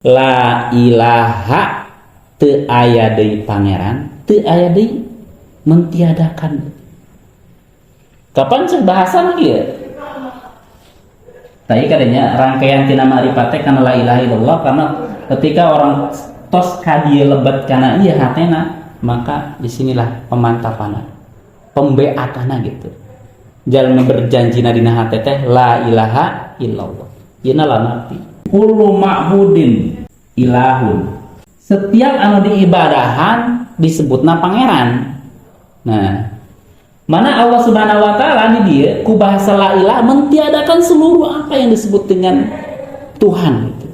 La ilaha teu aya deui pangeran, teu aya deui mentiadakan. Kapan cek bahasa kieu? Tadi kadanya rangkaian tina ma'rifat teh kana la ilaha illallah, karena ketika orang tos ka dieu lebat kana ieu hatena, maka disinilah pemantapanna, pembeatana gitu. Jalma berjanjina dina hate teh la ilaha illallah. Yeuna la napi. Kullu ma'budin ilahun. Setiap anu diibadahan disebutna pangeran. Nah, mana Allah Subhanahu wa taala di dia ku bahasa la ilaha mentiadakan seluruh apa yang disebut dengan Tuhan gitu.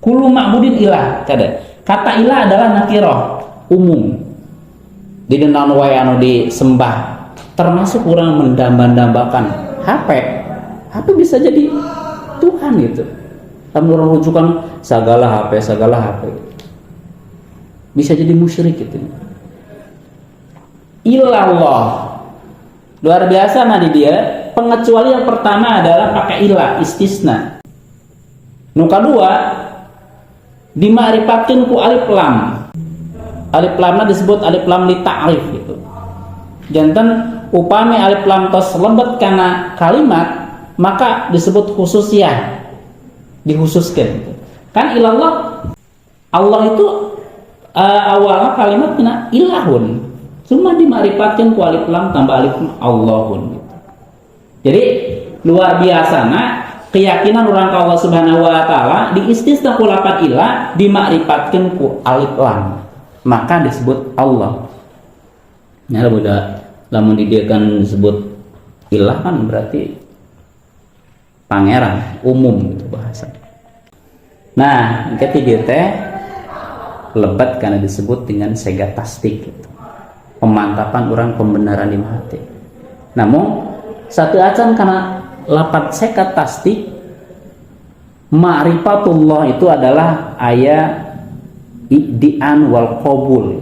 Kullu ma'budin ilah kada. Kata ilah adalah nakirah, umum. Di dina wae anu disembah, termasuk orang mendamba-dambakan HP. HP bisa jadi Tuhan gitu. Kan orang rujukan segala HP bisa jadi musyrik gitu. Ilallah luar biasa di dia. Pengecualian pertama adalah pakai ilah, istisna. Nu kedua dima'rifatkeun ku alif lam. Alif lamna disebut alif lam li ta'rif gitu. Janten upami alif lam tos lebet kana kalimat, maka disebut khususiyah, dikhususkan gitu. Kan ilallah, Allah itu awalnya kalimatnya ilahun, cuma dima'rifatkeun ku alif lam tambah alif Allahun gitu. Jadi luar biasa keyakinan orang ka Allah Subhanahu wa taala diistisna ku lafaz ilah, dima'rifatkeun ku alif lam, maka disebut Allah. Nya lamun didieukeun disebut ilah kan berarti pangeran umum gitu bahasa. Nah, ketiga teh lebat karena disebut dengan sega tasdik gitu. Pemantapan orang pembenaran di hati. Namun satu acan karena lapat sega tasdik, ma'rifatullah itu adalah ayat i'dian wal qabul.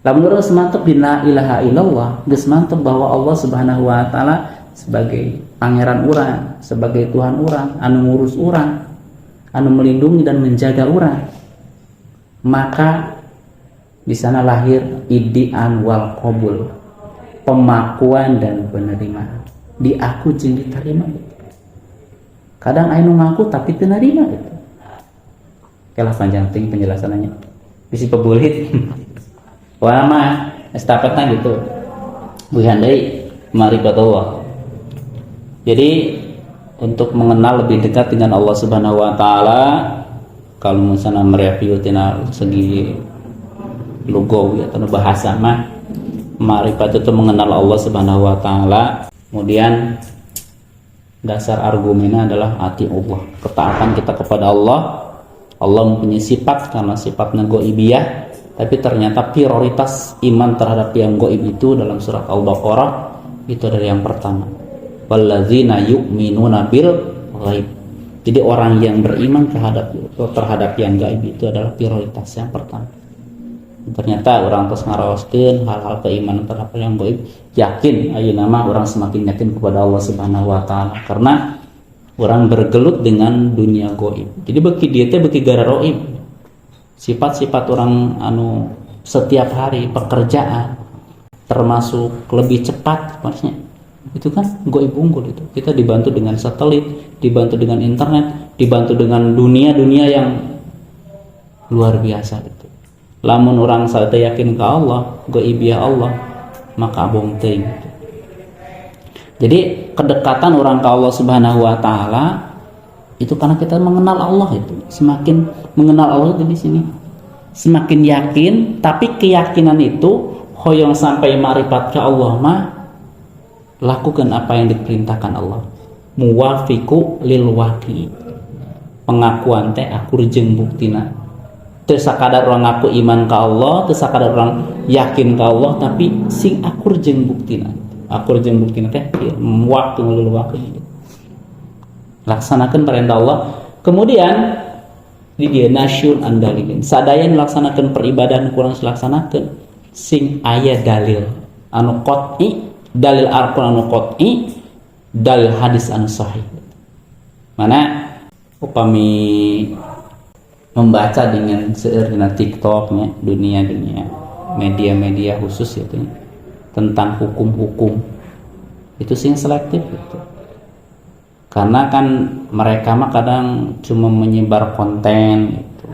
Lamun urang semantep dina ilaha illallah, geus mantep bahwa Allah Subhanahu wa taala sebagai pangeran urang, sebagai Tuhan urang, anu ngurus urang, anu melindungi dan menjaga urang. Maka di sana lahir iddi'an wal qabul, pemakuan dan penerimaan. Diaku jeung diterima gitu. Kadang aya nu ngaku tapi teu narima gitu. Kalah panjang ting penjelasannya. Bisi pebulit. Wah mah estafetna gitu. Buhan deui ma'rifatullah. Jadi untuk mengenal lebih dekat dengan Allah Subhanahu wa taala, kalau misalnya mereview tina segi lugawi atau bahasa mah, ma'rifat itu mengenal Allah Subhanahu wa taala. Kemudian dasar argumennya adalah ati Allah, ketaatan kita kepada Allah. Allah mempunyai sifat karena sifatnya ghaibiyah, tapi ternyata prioritas iman terhadap yang gaib itu dalam surat Al-Baqarah itu dari yang pertama. Walladzina yu'minuna bil ghaib. Jadi orang yang beriman terhadap yang gaib itu adalah prioritas yang pertama. Ternyata orang terus ngaraoskeun hal-hal keimanan terhadap yang gaib, yakin ayeuna mah orang semakin yakin kepada Allah Subhanahu wa taala karena orang bergelut dengan dunia gaib. Jadi beki dieu teh beki gara gaib. Sifat-sifat orang anu setiap hari pekerjaan termasuk lebih cepat maksudnya itu kan gaib unggul itu. Kita dibantu dengan satelit, dibantu dengan internet, dibantu dengan dunia-dunia yang luar biasa itu. Lamun orang sadaya yakin ke Allah, gaibiyah Allah, maka abong teuing gitu. Jadi kedekatan orang ke Allah Subhanahu wa taala itu karena kita mengenal Allah itu. Semakin mengenal Allah itu di sini semakin yakin, tapi keyakinan itu hoyong sampai ma'rifat ke Allah mah lakukan apa yang diperintahkan Allah. Muwafiqu lil waqi. Pengakuan teh akur jeung buktina. Teu sakadar orang ngaku iman ka Allah, teu sakadar orang yakin ka Allah, tapi sing akur jeung buktina. Akur jeung buktina teh muwafiqu lil waqi. Laksanakeun perintah Allah. Kemudian di dia nasyul andalilin. Sadaya melaksanakeun peribadahan kurang dilaksanakeun sing aya dalil anu qat'i, dalil Al-Qur'an anu qat'i, dalil hadis anu sahih. Mana upami membaca dengan seueur TikToknya, dunia media-media khusus itu tentang hukum-hukum itu sih yang selektif gitu. Karena kan mereka mah kadang cuma menyebar konten gitu.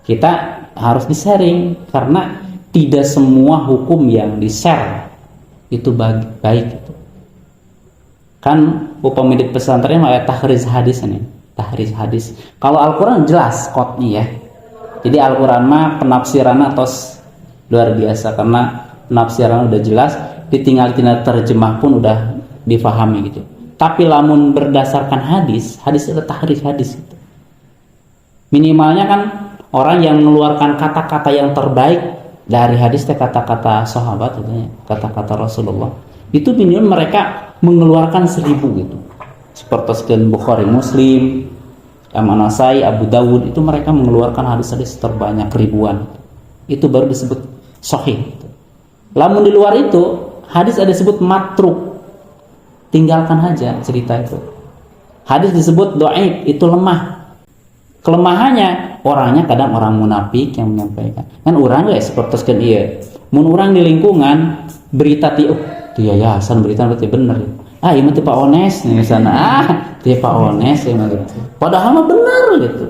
Kita harus di-sharing karena tidak semua hukum yang di-share itu baik gitu. Kan upami di pesantren ada tahriz hadis ini. Tahriz hadis. Kalau Al-Qur'an jelas kodnya ya. Jadi Al-Qur'an mah penafsiranna tos luar biasa karena penafsiran udah jelas, ditinggal terjemah pun udah difahami gitu. Tapi lamun berdasarkan hadis itu tahriz hadis gitu. Minimalnya kan orang yang mengeluarkan kata-kata yang terbaik dari hadis teh kata-kata sahabat gitu, kata-kata Rasulullah. Itu minimal mereka mengeluarkan 1000 gitu. Seperti Bukhari, Muslim, An-Nasai, Abu Dawud itu mereka mengeluarkan hadis-hadis terbanyak ribuan. Itu baru disebut sahih. Lamun di luar itu hadis ada disebut matruk. Tinggalkan aja cerita itu. Hadis disebut dhaif, itu lemah. Kelemahannya orangnya kadang orang munafik yang menyampaikan. Kan orang guys seperti kan iya. Mun orang di lingkungan berita ti yayasan berita berarti bener. Iya mah Pak Ones nih sana. Dia Pak Ones emang gitu. Padahal mah benar gitu.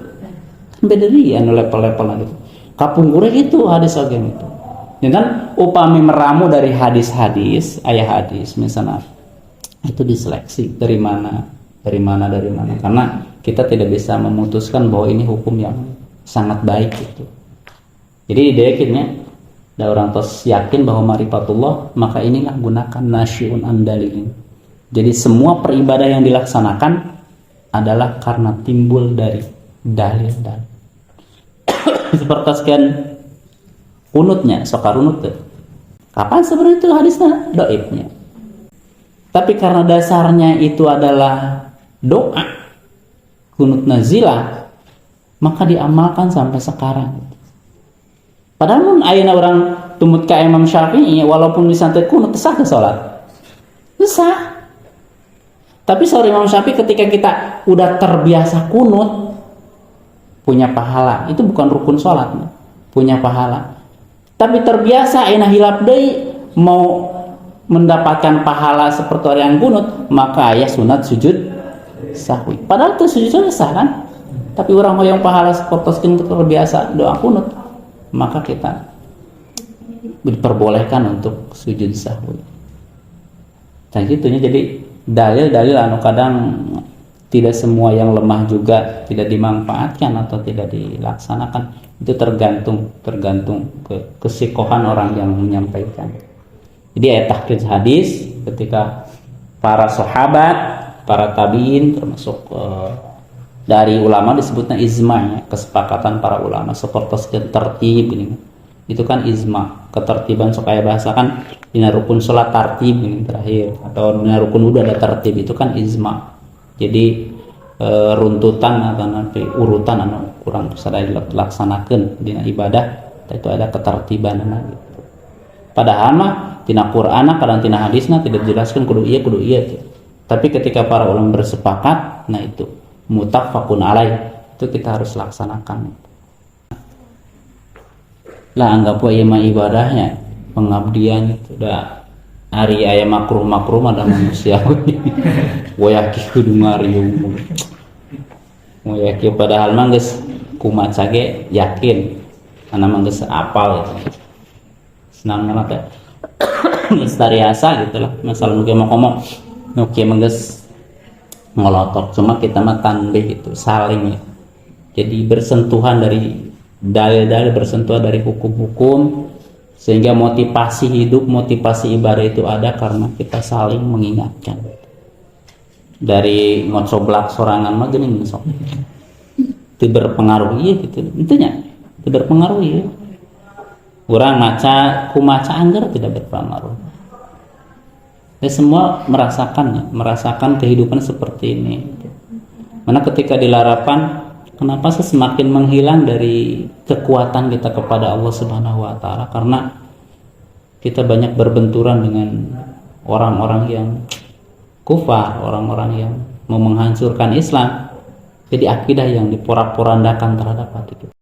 Beda dia anu level-level gitu. Kapungkur itu hadis agen itu. Dan upami meramu dari hadis-hadis, ayat hadis misalnya itu diseleksi dari mana karena kita tidak bisa memutuskan bahwa ini hukum yang sangat baik gitu. Jadi yakinnya ada orang tos yakin bahwa marifatullah, maka inilah gunakan nasyun andalin. Jadi semua peribadah yang dilaksanakan adalah karena timbul dari dalil-dalil. Seperti sekian kunutnya, sokarunut tuh. Kapan sebenarnya itu hadisnya dhaifnya? Tapi karena dasarnya itu adalah doa kunut nazilah, maka diamalkan sampai sekarang. Padahal pun ayeuna orang tumut ka Imam Syafi'i walaupun disantet kunut sah ke salat. Sah. Tapi sorry Imam Syafi'i ketika kita udah terbiasa kunut punya pahala. Itu bukan rukun salat, punya pahala. Tapi terbiasa ayeuna hilap deui mau mendapatkan pahala seperti orang yang kunut, maka ayah sunat sujud sahwi. Padahal itu sujud sahwi sah kan? Tapi orang yang pahala seperti itu terbiasa doa kunut, maka kita diperbolehkan untuk sujud sahwi. Dan gitunya jadi dalil-dalil anu kadang tidak semua yang lemah juga tidak dimanfaatkan atau tidak dilaksanakan. Itu tergantung kesikohan orang yang menyampaikan. Jadi ayat tahqiq hadis ketika para sahabat, para tabiin termasuk dari ulama disebutnya ijma, kesepakatan para ulama seperti tertib ini. Itu kan ijma, ketertiban supaya bahasakan dina rukun salat tartib ini terakhir atau dina rukun wudu ada tertib itu kan ijma. Jadi runtutan atau nanti urutan anu kurang sadaya dilaksanakeun dina ibadah itu ada ketertiban gitu. Padahal mah tina Qur'ana kadang tina hadisna tidak dijelaskan kudu iya gitu. Tapi ketika para ulama bersepakat, nah itu muttafaqun alaih, itu kita harus laksanakan. Lah anggap ieu mah ibadahnya pengabdian itu udah hari aya makruh ada manusia. Wayaki kudu ngariung. Wayaki padahal mah geus kumaca ge yakin ana mah geus apal gitu. Senang banget ya. Stariasa gitu lah. Masalah nuke mau ngomong nuke mengges ngolotok, cuma kita mah tanbih gitu, saling ya. Jadi bersentuhan dari dalil-dalil, bersentuhan dari hukum-hukum sehingga motivasi hidup, motivasi ibadah itu ada karena kita saling mengingatkan. Dari ngocoblak sorangan mah geuning sok. Itu berpengaruh iya gitu. Intinya itu berpengaruh iya. Kurang kumaca anggar tidak berpengaruh. Ya, semua merasakan kehidupan seperti ini. Mana ketika dilarapan, kenapa semakin menghilang dari kekuatan kita kepada Allah Subhanahu Wa Taala? Karena kita banyak berbenturan dengan orang-orang yang kufar, orang-orang yang mau menghancurkan Islam. Jadi akidah yang diporak-porandakan terhadap hati kita.